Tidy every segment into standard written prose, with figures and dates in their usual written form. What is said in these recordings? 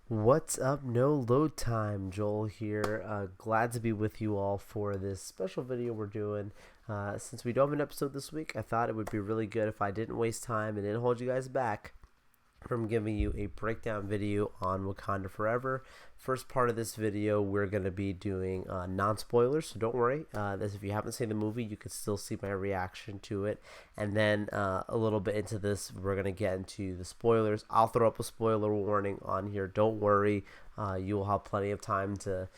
What's up? No load time. Joel here. Glad to be with you all for this special video we're doing. Since we don't have an episode this week, I thought it would be really good if I didn't waste time and didn't hold you guys back from giving you a breakdown video on Wakanda Forever. First part of this video, we're going to be doing non-spoilers, so don't worry. This, if you haven't seen the movie, you can still see my reaction to it. And then a little bit into this, we're going to get into the spoilers. I'll throw up a spoiler warning on here. Don't worry. You will have plenty of time to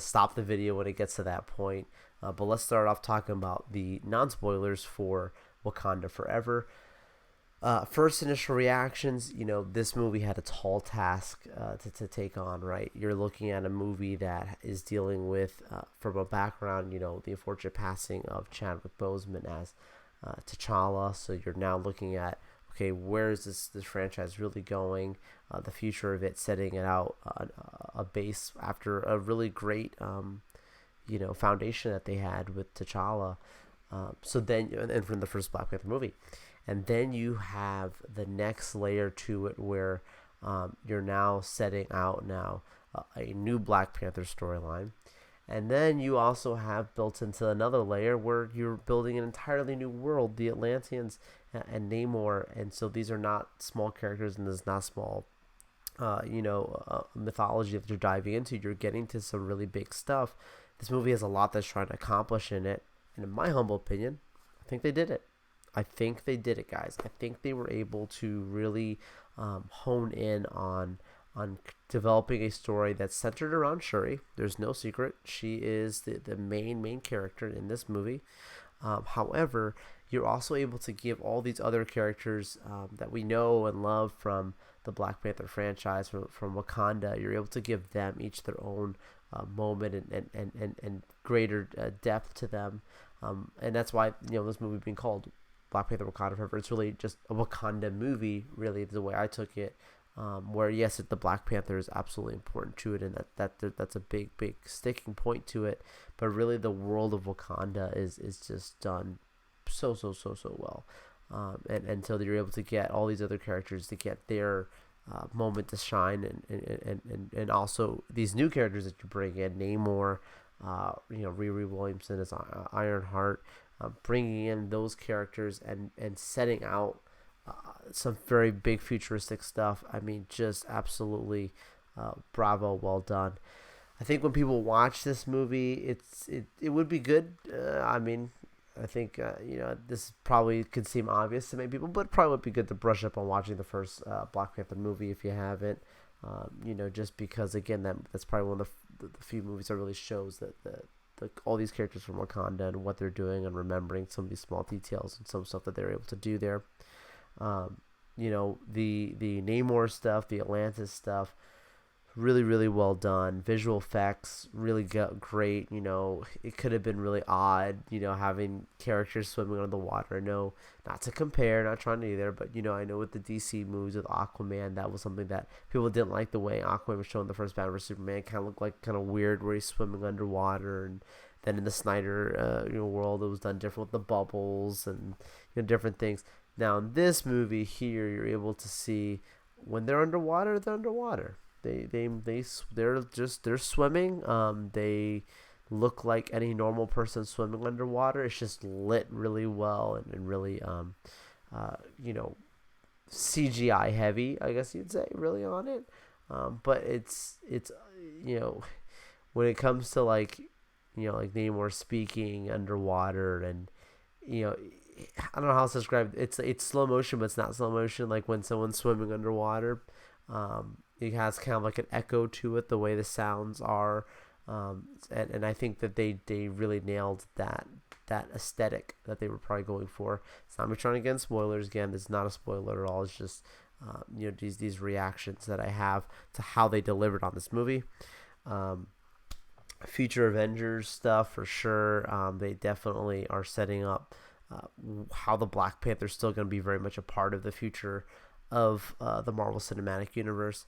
stop the video when it gets to that point. But let's start off talking about the non-spoilers for Wakanda Forever. First initial reactions, this movie had a tall task to take on, right? You're looking at a movie that is dealing with, from a background, the unfortunate passing of Chadwick Boseman as T'Challa. So you're now looking at, okay, where is this franchise really going? The future of it, setting it out a base after a really great, foundation that they had with T'Challa. So then, and from the first Black Panther movie. And then you have the next layer to it where you're now setting out a new Black Panther storyline. And then you also have built into another layer where you're building an entirely new world, the Atlanteans and Namor. And so these are not small characters, and this is not small, mythology that you're diving into. You're getting to some really big stuff. This movie has a lot that's trying to accomplish in it. And in my humble opinion, I think they did it. I think they did it, guys. I think they were able to really hone in on developing a story that's centered around Shuri. There's no secret. She is the main character in this movie. However, you're also able to give all these other characters that we know and love from the Black Panther franchise, from Wakanda, you're able to give them each their own moment and greater depth to them. And that's why, this movie being called Black Panther Wakanda Forever, it's really just a Wakanda movie, really, the way I took it. Where yes, the Black Panther is absolutely important to it, and that's a big sticking point to it. But really, the world of Wakanda is just done so well, and until you're able to get all these other characters to get their moment to shine, and also these new characters that you bring in, Namor, Riri Williamson as Ironheart, bringing in those characters and setting out some very big futuristic stuff. I mean, just absolutely bravo, well done. I think when people watch this movie, it would be good. I think this probably could seem obvious to many people, but it probably would be good to brush up on watching the first Black Panther movie if you haven't. Just because again, that's probably one of the few movies that really shows that all these characters from Wakanda and what they're doing, and remembering some of these small details and some stuff that they're able to do there. The Namor stuff, the Atlantis stuff, really well done. Visual effects really great. It could have been really odd, having characters swimming under the water. No, not to compare, not trying to either, but I know with the DC movies with Aquaman, that was something that people didn't like, the way Aquaman was shown in the first Batman vs Superman. Kind of looked like kind of weird where he's swimming underwater. And then in the Snyder world, it was done different with the bubbles and different things. Now in this movie here, you're able to see when they're underwater, they're underwater. They're swimming. They look like any normal person swimming underwater. It's just lit really well and really CGI heavy, I guess you'd say, really on it. But it's when it comes to like Namor speaking underwater, and I don't know how else to describe it. It's slow motion, but it's not slow motion. Like when someone's swimming underwater, it has kind of like an echo to it, the way the sounds are, and I think that they really nailed that aesthetic that they were probably going for. It's not me trying to get in spoilers. Again, it's not a spoiler at all. It's just these reactions that I have to how they delivered on this movie. Future Avengers stuff for sure. They definitely are setting up how the Black Panther is still going to be very much a part of the future of the Marvel Cinematic Universe.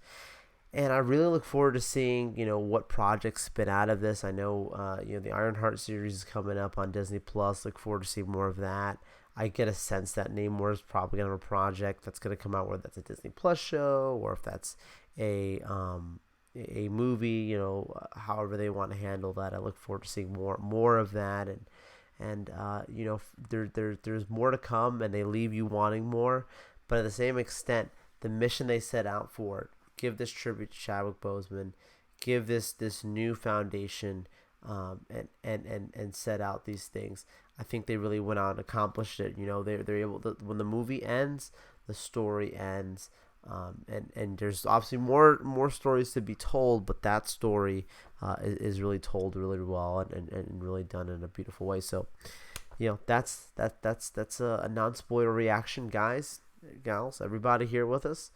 And I really look forward to seeing, what projects spin out of this. I know, the Ironheart series is coming up on Disney Plus. Look forward to seeing more of that. I get a sense that Namor is probably gonna have a project that's gonna come out, whether that's a Disney Plus show or if that's a a movie. However they want to handle that. I look forward to seeing more of that, and there's more to come, and they leave you wanting more. But at the same extent, the mission they set out for, give this tribute to Chadwick Boseman, give this new foundation, and set out these things. I think they really went out and accomplished it. They're able to, when the movie ends, the story ends. And there's obviously more stories to be told, but that story is really told really well, and really done in a beautiful way. So, that's a non-spoiler reaction, guys, gals, everybody here with us.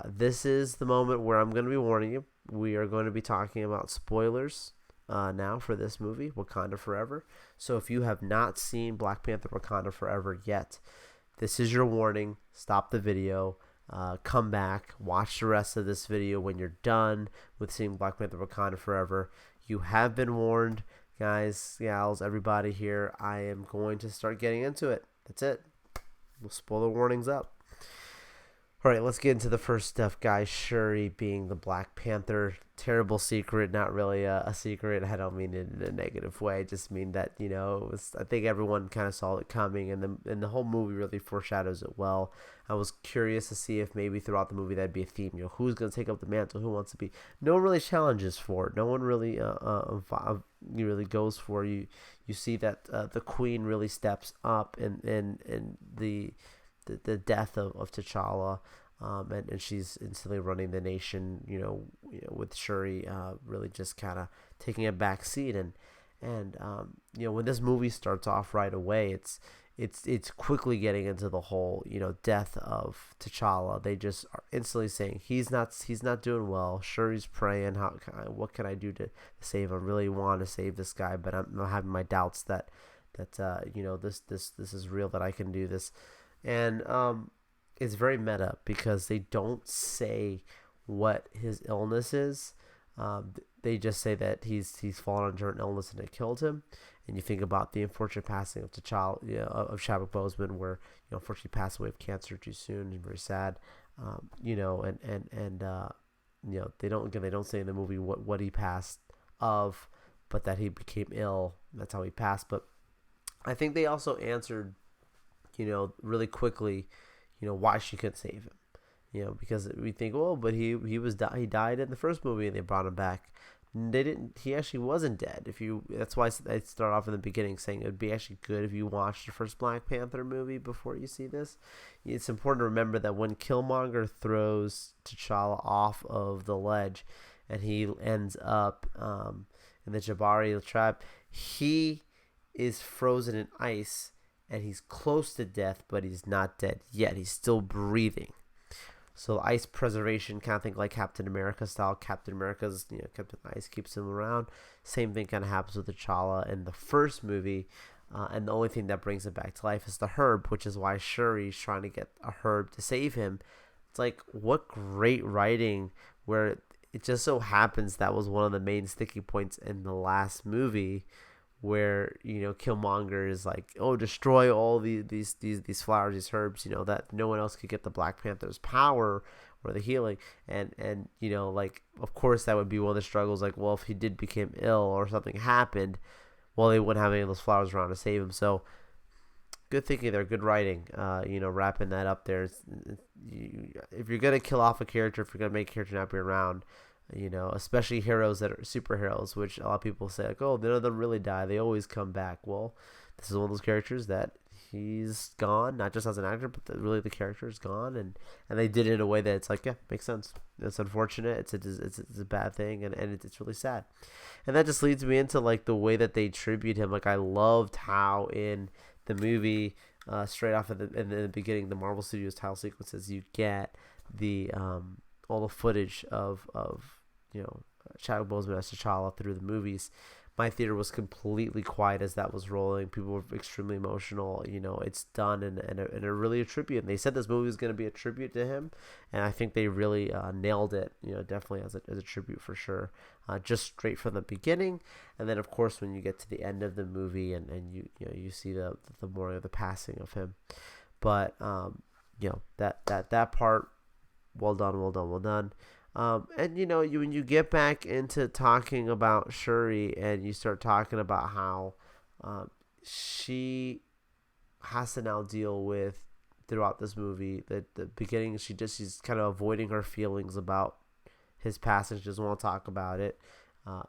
This is the moment where I'm going to be warning you. We are going to be talking about spoilers now for this movie, Wakanda Forever. So if you have not seen Black Panther Wakanda Forever yet, this is your warning. Stop the video. Come back. Watch the rest of this video when you're done with seeing Black Panther Wakanda Forever. You have been warned, guys, gals, everybody here. I am going to start getting into it. That's it. Spoiler warnings up. All right, let's get into the first stuff, guys. Shuri being the Black Panther. Terrible secret, not really a secret. I don't mean it in a negative way. I just mean that, I think everyone kind of saw it coming, and the whole movie really foreshadows it well. I was curious to see if maybe throughout the movie that'd be a theme. Who's going to take up the mantle? Who wants to be? No one really challenges for it. No one really really goes for it. You see that the Queen really steps up in the death of T'Challa, and she's instantly running the nation, with Shuri really just kind of taking a back seat, and when this movie starts off right away, it's quickly getting into the whole death of T'Challa. They just are instantly saying he's not doing well. Shuri's praying, what can I do to save him? I really want to save this guy, but I'm having my doubts that this is real, that I can do this. And it's very meta because they don't say what his illness is. They just say that he's fallen under an illness and it killed him. And you think about the unfortunate passing of T'Challa, of Chadwick Boseman, where unfortunately passed away of cancer too soon, and very sad. They don't say in the movie what he passed of, but that he became ill. That's how he passed. But I think they also answered really quickly, why she couldn't save him. Because we think, but he died in the first movie and they brought him back. They didn't. He actually wasn't dead. That's why I start off in the beginning saying it would be actually good if you watched the first Black Panther movie before you see this. It's important to remember that when Killmonger throws T'Challa off of the ledge, and he ends up in the Jabari trap, he is frozen in ice. And he's close to death, but he's not dead yet. He's still breathing. So ice preservation, kind of think like Captain America style. Captain America's, Captain Ice keeps him around. Same thing kind of happens with T'Challa in the first movie. And the only thing that brings him back to life is the herb, which is why Shuri's trying to get a herb to save him. It's like, what great writing, where it just so happens that was one of the main sticky points in the last movie, where Killmonger is like, destroy all these flowers, these herbs, that no one else could get the Black Panther's power or the healing, and of course that would be one of the struggles, like, well, if he did become ill or something happened, well, they wouldn't have any of those flowers around to save him. So good thinking there, good writing, wrapping that up there. If you're gonna kill off a character, if you're gonna make a character not be around, especially heroes that are superheroes, which a lot of people say, like, they don't really die, they always come back. Well, this is one of those characters that he's gone, not just as an actor, but really the character is gone, and they did it in a way that it's like, yeah, makes sense. It's unfortunate, it's a bad thing, and it's really sad. And that just leads me into like the way that they tribute him. Like, I loved how in the movie, straight off in the beginning, the Marvel Studios title sequences, you get the all the footage of Chadwick Boseman as T'Challa through the movies, My theater was completely quiet as that was rolling. People were extremely emotional. It's done and really a tribute. And they said this movie was going to be a tribute to him, and I think they really nailed it. Definitely as a tribute for sure. Just straight from the beginning, and then of course when you get to the end of the movie and you see the more of the passing of him. But that part, well done, well done, well done. And when you get back into talking about Shuri and you start talking about how she has to now deal with throughout this movie, the beginning she's kind of avoiding her feelings about his passing. She doesn't want to talk about it.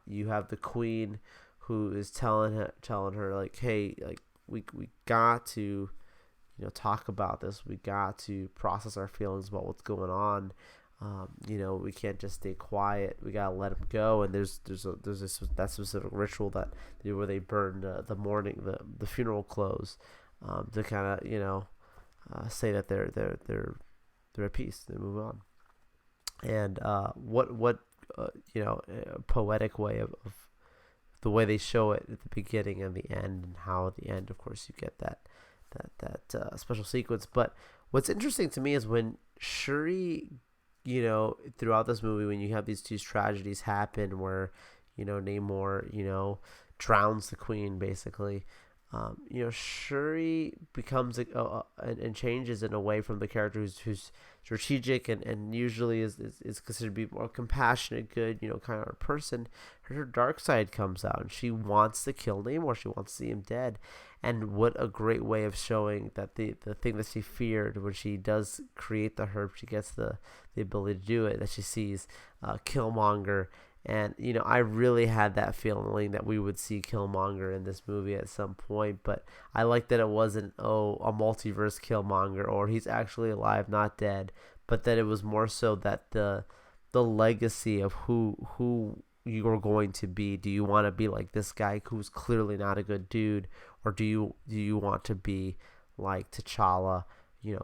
You have the queen who is telling her like, hey, like we got to talk about this. We got to process our feelings about what's going on. We can't just stay quiet. We gotta let him go. And there's that specific ritual where they burn the funeral clothes, to kind of say that they're at peace. They move on. And what a poetic way of the way they show it at the beginning and the end, and how at the end, of course, you get that special sequence. But what's interesting to me is when Shuri, throughout this movie, when you have these two tragedies happen where, Namor, drowns the queen, basically, Shuri becomes and changes in a way from the character who's strategic and usually is considered to be more compassionate, good, kind of person. Her dark side comes out, and she wants to kill Namor. She wants to see him dead. And what a great way of showing that the thing that she feared when she does create the herb, she gets the ability to do it, that she sees Killmonger. And, I really had that feeling that we would see Killmonger in this movie at some point. But I like that it wasn't, a multiverse Killmonger, or he's actually alive, not dead. But that it was more so that the legacy of who you are going to be. Do you want to be like this guy who's clearly not a good dude? Or do you want to be like T'Challa,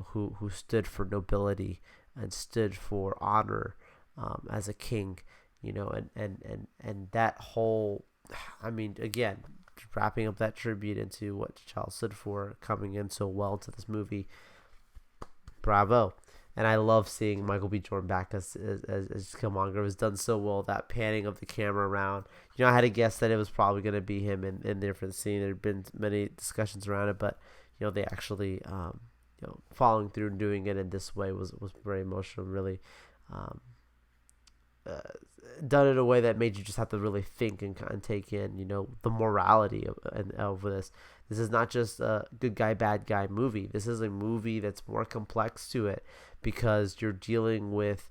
who stood for nobility and stood for honor as a king? And that whole, I mean, again, wrapping up that tribute into what T'Challa stood for, coming in so well to this movie, bravo. And I love seeing Michael B. Jordan back as Killmonger. It was done so well, that panning of the camera around. I had to guess that it was probably going to be him in there for the scene. There had been many discussions around it, but, they actually, following through and doing it in this way was very emotional, really done in a way that made you just have to really think and kind of take in, the morality of this. This is not just a good guy, bad guy movie. This is a movie that's more complex to it because you're dealing with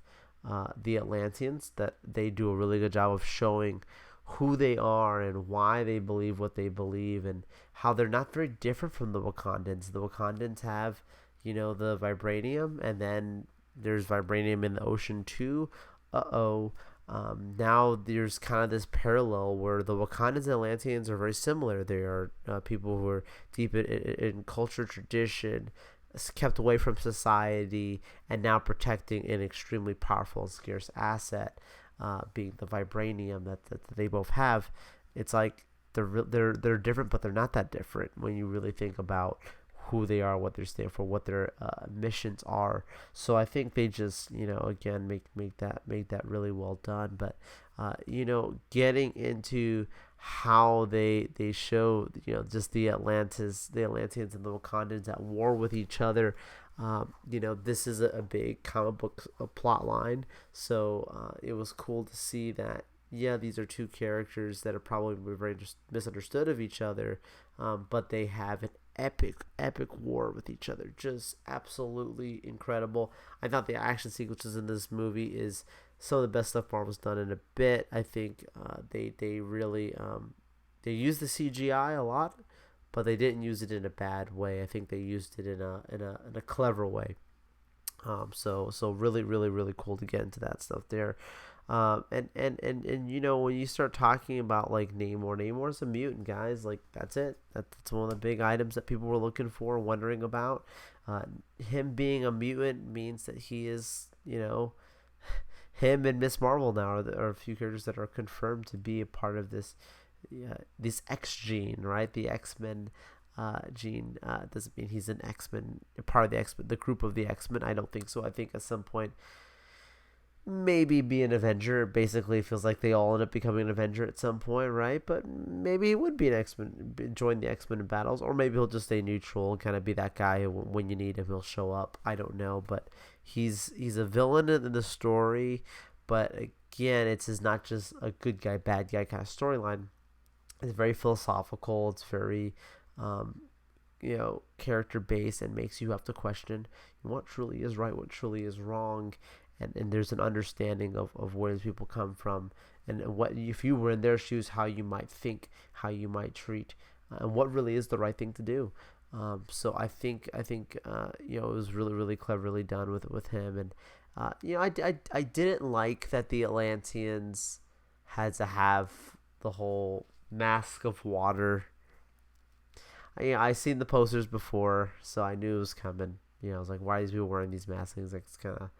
the Atlanteans, that they do a really good job of showing who they are and why they believe what they believe, and how they're not very different from the Wakandans. The Wakandans have, the vibranium, and then there's vibranium in the ocean too. Now there's kind of this parallel where the Wakandans and Atlanteans are very similar. They are people who are deep in culture, tradition, kept away from society, and now protecting an extremely powerful and scarce asset, being the vibranium that they both have. It's like they're different, but they're not that different when you really think about who they are, what they stand for, what their missions are. So I think they just, again, make that really well done. But getting into how they show, just the Atlanteans and the Wakandans at war with each other. This is a big comic book plot line. So it was cool to see that. Yeah, these are two characters that are probably very misunderstood of each other, but they have an epic war with each other. Just absolutely incredible. I thought the action sequences in this movie is some of the best stuff Marvel's done in a bit. I think they really they used the CGI a lot, but they didn't use it in a bad way. I think they used it in a clever way. So really, really, really cool to get into that stuff there. And when you start talking about like Namor's a mutant, guys. Like that's it. That's one of the big items that people were looking for, wondering about. Him being a mutant means that he is, him and Miss Marvel now are a few characters that are confirmed to be a part of this yeah, this X gene, right? The X-Men gene doesn't mean he's an X-Men, part of the X-Men, the group of the X-Men. I don't think so. I think at some point maybe be an Avenger. Basically, it feels like they all end up becoming an Avenger at some point, right? But maybe he would be an X-Men, join the X-Men in battles, or maybe he'll just stay neutral and kind of be that guy who, when you need him, he'll show up. I don't know, but he's a villain in the story. But again, it's not just a good guy, bad guy kind of storyline. It's very philosophical. It's very um, character based, and makes you have to question what truly is right, what truly is wrong, and there's an understanding of where these people come from, and what if you were in their shoes, how you might think, how you might treat, and what really is the right thing to do. So I think it was really really cleverly done with him, and I didn't like that the Atlanteans had to have the whole mask of water. I seen the posters before, so I knew it was coming. I was like, why are these people wearing these masks? And it's kind of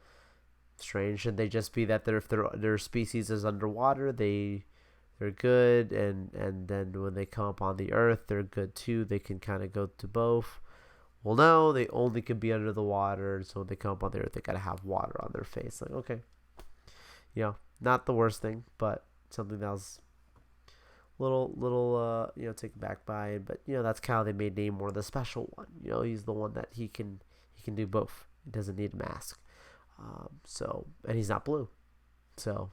strange. Should they just be that if their species is underwater, they're good, and then when they come up on the Earth, they're good too. They can kind of go to both. Well, no, they only can be under the water, so when they come up on the Earth, they gotta have water on their face. Like, okay, not the worst thing, but something that was little taken back by it. But that's kind of, they made Namor the special one. He's the one that he can do both. He doesn't need a mask. And he's not blue. So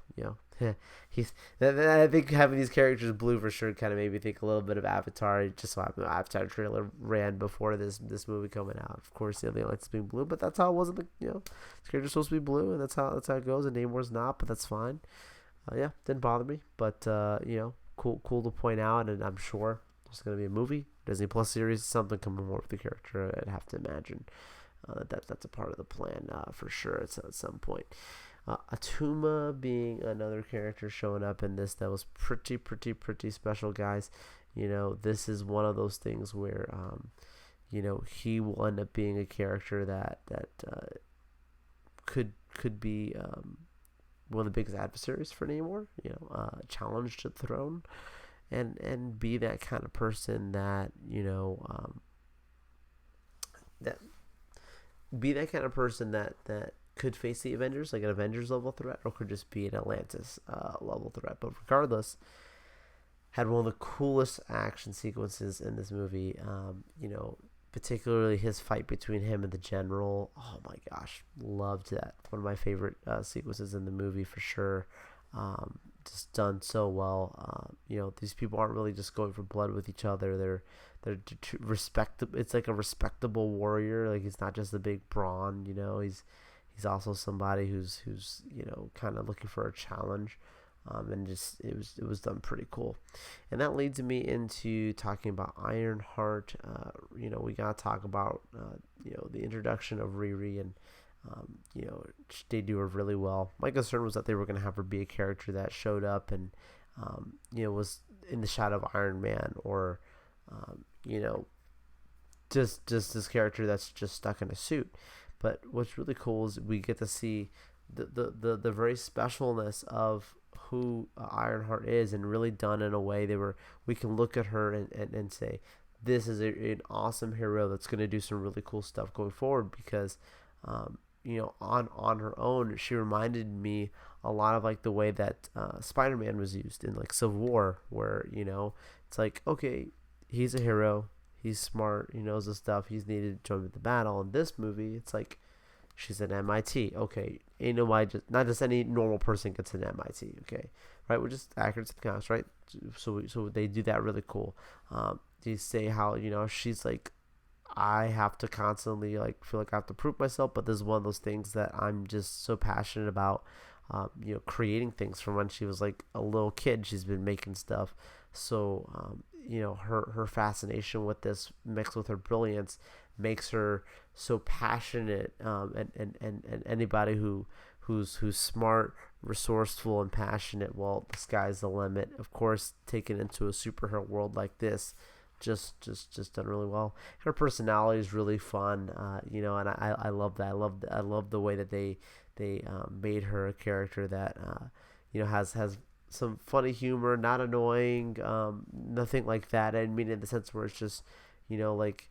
he's. I think having these characters blue for sure kind of made me think a little bit of Avatar. It just so happened the Avatar trailer ran before this movie coming out. Of course, the Atlantis being blue, but that's how it was. This character's supposed to be blue, and that's how it goes. And Namor's not, but that's fine. Didn't bother me, but cool to point out, and I'm sure there's gonna be a movie, Disney Plus series, something coming more with the character. I'd have to imagine that's a part of the plan for sure at some point. Atuma being another character showing up in this that was pretty special, guys. This is one of those things where he will end up being a character that could be one of the biggest adversaries for Namor, challenge to the throne, and be that kind of person that that be that kind of person that could face the Avengers, like an Avengers level threat, or could just be an Atlantis level threat. But regardless, had one of the coolest action sequences in this movie. Particularly his fight between him and the general. Oh my gosh, loved that. One of my favorite sequences in the movie for sure. Just done so well. These people aren't really just going for blood with each other. They're respectable. It's like a respectable warrior. Like, he's not just a big brawn. He's also somebody who's kind of looking for a challenge. And just it was done pretty cool, and that leads me into talking about Ironheart. We gotta talk about the introduction of Riri, and they do her really well. My concern was that they were gonna have her be a character that showed up and was in the shadow of Iron Man, or just this character that's just stuck in a suit. But what's really cool is we get to see the very specialness of who Ironheart is, and really done in a way we can look at her and say, this is an awesome hero that's going to do some really cool stuff going forward, because on her own, she reminded me a lot of like the way that Spider-Man was used in like Civil War, where it's like, okay, he's a hero, he's smart, he knows the stuff, he's needed to join the battle. In this movie, it's like, she's at MIT. Okay, not just any normal person gets an MIT. Okay, right? We're just accurate to the comics, right? So they do that really cool. They say how she's like, I have to constantly like feel like I have to prove myself, but this is one of those things that I'm just so passionate about. Creating things from when she was like a little kid. She's been making stuff. So her fascination with this mixed with her brilliance makes her so passionate, and anybody who's smart, resourceful, and passionate, well, the sky's the limit. Of course, taken into a superhero world like this, just done really well. Her personality is really fun, and I love that. I love the way that they made her a character that has some funny humor, not annoying, nothing like that. I mean, in the sense where it's just, like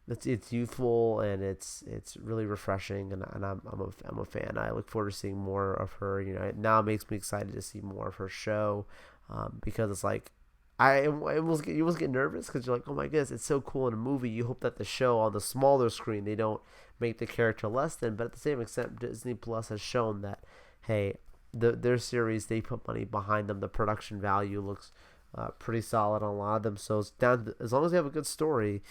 it's youthful and it's really refreshing, and I'm a fan. I look forward to seeing more of her. Now it makes me excited to see more of her show, because it's like you almost get nervous because you're like, oh my goodness, it's so cool in a movie. You hope that the show on the smaller screen they don't make the character less than, but at the same extent, Disney Plus has shown that hey, their series they put money behind them. The production value looks pretty solid on a lot of them. So it's down to, as long as they have a good story,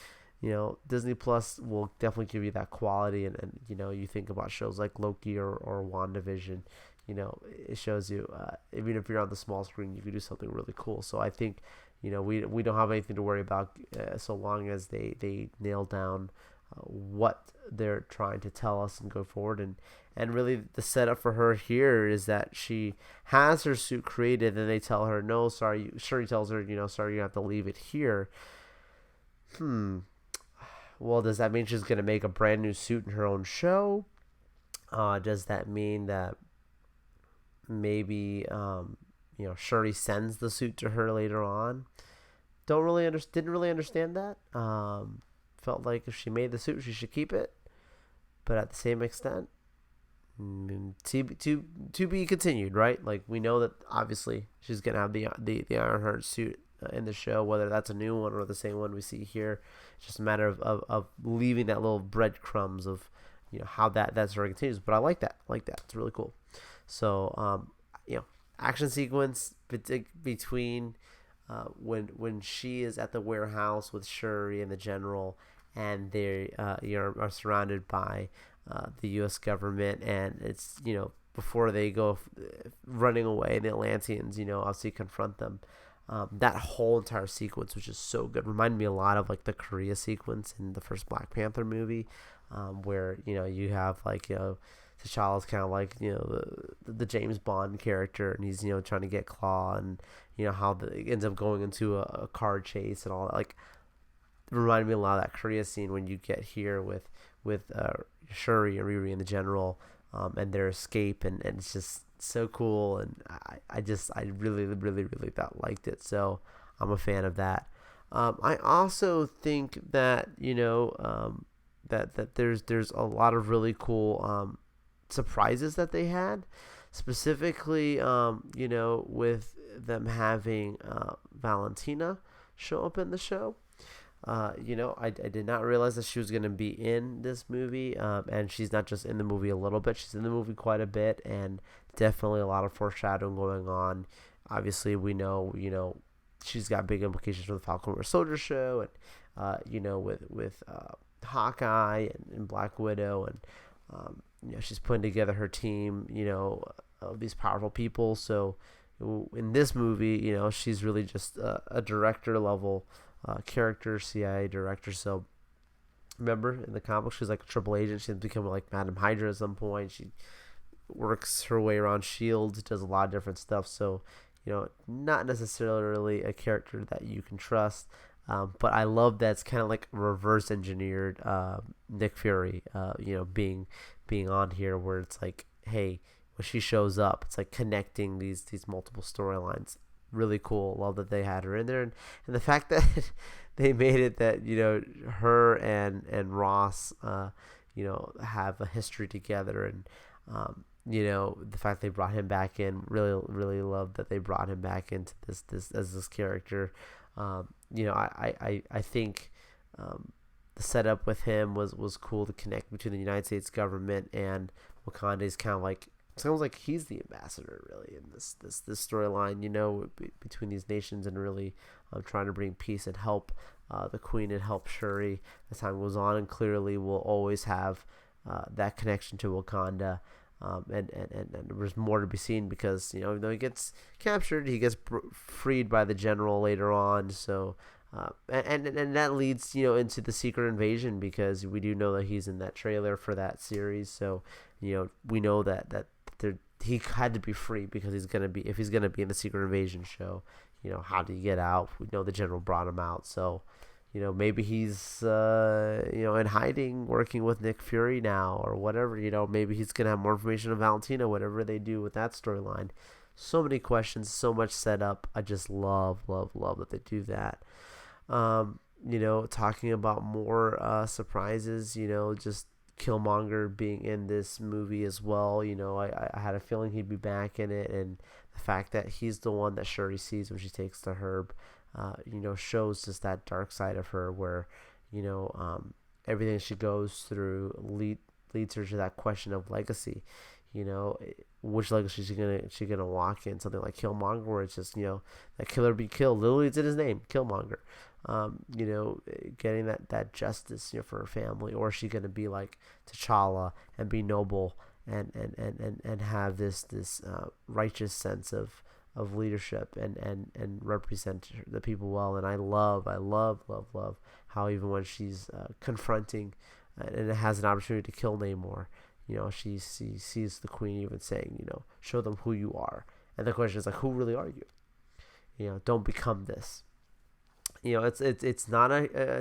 Disney Plus will definitely give you that quality. And you think about shows like Loki or WandaVision, it shows you, even if you're on the small screen, you can do something really cool. So I think, we don't have anything to worry about so long as they nail down what they're trying to tell us and go forward. And really the setup for her here is that she has her suit created and they tell her, no, sorry. Shuri tells her, sorry, you have to leave it here. Well, does that mean she's going to make a brand new suit in her own show? Does that mean that maybe Shuri sends the suit to her later on? Didn't really understand that. Felt like if she made the suit, she should keep it. But at the same extent, to be continued, right? Like we know that obviously she's gonna have the Ironheart suit in the show, whether that's a new one or the same one we see here. It's just a matter of leaving that little breadcrumbs of how that story continues. But I like that. It's really cool. So action sequence between when she is at the warehouse with Shuri and the general, and they are surrounded by the U.S. government, and it's before they go running away, the Atlanteans obviously confront them. That whole entire sequence, which is so good, reminded me a lot of like the Korea sequence in the first Black Panther movie, where you have like T'Challa's kind of like the James Bond character, and he's trying to get Claw, and how it ends up going into a car chase and all that. Like, it reminded me a lot of that Korea scene when you get here with Shuri and Riri and the general, and their escape, and it's just so cool, and I really liked it. So I'm a fan of that. I also think that that there's a lot of really cool surprises that they had, specifically with them having Valentina show up in the show. I did not realize that she was going to be in this movie, and she's not just in the movie a little bit, she's in the movie quite a bit, and definitely a lot of foreshadowing going on. Obviously, we know, she's got big implications for the Falcon Winter Soldier show, and, with Hawkeye and Black Widow, and, she's putting together her team, of these powerful people. So in this movie, she's really just a director level character, CIA director. So remember in the comics, she's like a triple agent. She's becoming like Madam Hydra at some point. She works her way around Shield, does a lot of different stuff. So not necessarily a character that you can trust. But I love that it's kind of like reverse engineered Nick Fury, being on here, where it's like, hey, when she shows up, it's like connecting these multiple storylines. Really cool. Love that they had her in there, and the fact that they made it that her and Ross have a history together, and the fact they brought him back in. Really love that they brought him back into this as this character. I think the setup with him was cool. To connect between the United States government and Wakanda is kind of like, sounds like he's the ambassador really in this storyline, between these nations, and really trying to bring peace and help the Queen and help Shuri as time goes on. And clearly we'll always have that connection to Wakanda. And there's more to be seen, because even though he gets captured, he gets freed by the general later on. So and that leads into the Secret Invasion, because we do know that he's in that trailer for that series. So we know that he had to be free, because if he's gonna be in the Secret Invasion show, how did he get out? We know the general brought him out. So maybe he's in hiding, working with Nick Fury now, or whatever. Maybe he's gonna have more information on Valentina, whatever they do with that storyline. So many questions, so much setup. I just love, love, love that they do that. Talking about more surprises, just Killmonger being in this movie as well. I had a feeling he'd be back in it, and the fact that he's the one that Shuri sees when she takes the herb, shows just that dark side of her where, you know, um, everything she goes through leads her to that question of legacy. Which legacy she gonna walk in? Something like Killmonger, where it's just that killer be killed. Literally, it's in his name, Killmonger. Getting that justice for her family, or is she gonna be like T'Challa and be noble and have this righteous sense of leadership and represent the people well. And I love how even when she's confronting and has an opportunity to kill Namor, she sees the queen even saying, show them who you are. And the question is like, who really are you? Don't become this. It's not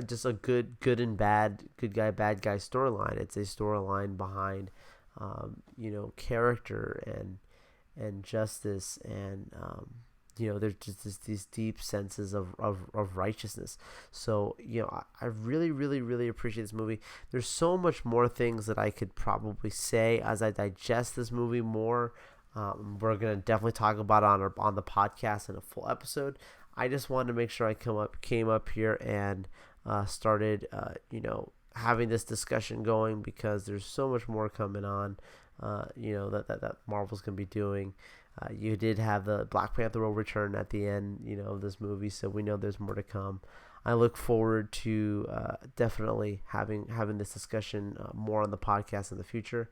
just a good and bad, good guy bad guy storyline. It's a storyline behind character and justice, and there's just these deep senses of righteousness. So I really really really appreciate this movie. There's so much more things that I could probably say as I digest this movie more. We're gonna definitely talk about it on the podcast in a full episode. I just wanted to make sure I came up here and started having this discussion going, because there's so much more coming on. That Marvel's gonna be doing. You did have the Black Panther will return at the end, of this movie, so we know there's more to come. I look forward to definitely having this discussion more on the podcast in the future.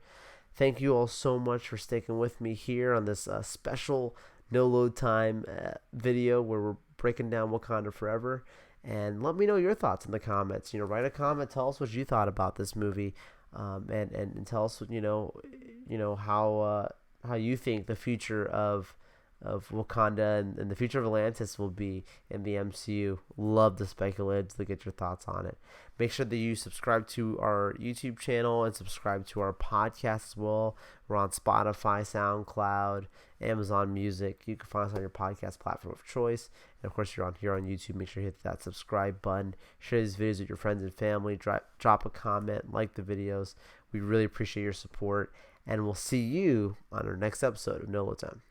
Thank you all so much for sticking with me here on this special no load time video where we're breaking down Wakanda Forever. And let me know your thoughts in the comments. Write a comment, tell us what you thought about this movie, and tell us how you think the future of Wakanda and the future of Atlantis will be in the MCU. Love to speculate, to get your thoughts on it. Make sure that you subscribe to our YouTube channel and subscribe to our podcast as well. We're on Spotify, SoundCloud, Amazon Music. You can find us on your podcast platform of choice. And of course, you're on here on YouTube. Make sure you hit that subscribe button. Share these videos with your friends and family. Drop a comment, like the videos. We really appreciate your support. And we'll see you on our next episode of No Load Time.